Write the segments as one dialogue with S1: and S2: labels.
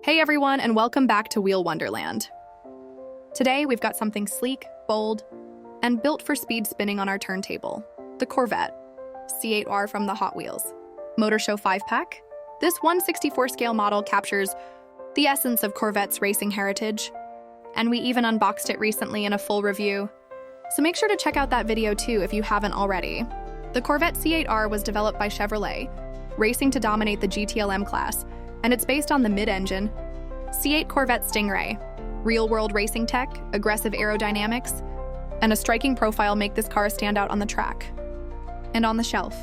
S1: Hey everyone, and welcome back to Wheel Wonderland. Today we've got something sleek, bold, and built for speed spinning on our turntable, the Corvette C8.R from the Hot Wheels Motor Show 5-pack. This 1/64 scale model captures the essence of Corvette's racing heritage, and we even unboxed it recently in a full review, so make sure to check out that video too if you haven't already. The Corvette C8.R was developed by Chevrolet, racing to dominate the GTLM class, and it's based on the mid-engine C8 Corvette Stingray. Real-world racing tech, aggressive aerodynamics, and a striking profile make this car stand out on the track and on the shelf.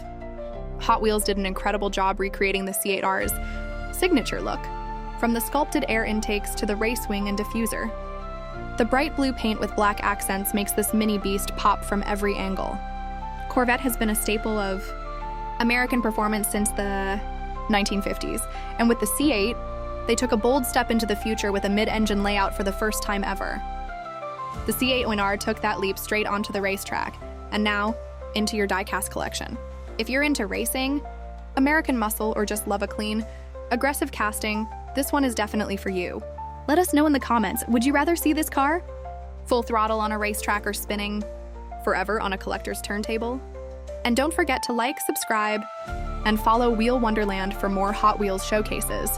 S1: Hot Wheels did an incredible job recreating the C8R's signature look, from the sculpted air intakes to the race wing and diffuser. The bright blue paint with black accents makes this mini beast pop from every angle. Corvette has been a staple of American performance since the 1950s, and with the C8, they took a bold step into the future with a mid-engine layout for the first time ever. The C8.R took that leap straight onto the racetrack, and now into your diecast collection. If you're into racing, American muscle, or just love a clean, aggressive casting, this one is definitely for you. Let us know in the comments, would you rather see this car full throttle on a racetrack or spinning forever on a collector's turntable? And don't forget to like, subscribe, and follow Wheel Wonderland for more Hot Wheels showcases,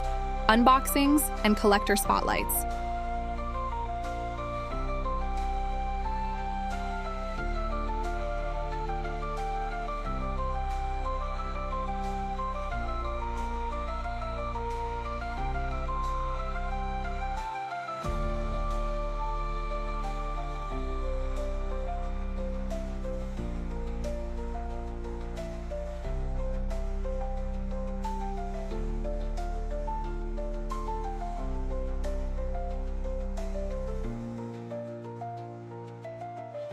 S1: unboxings, and collector spotlights.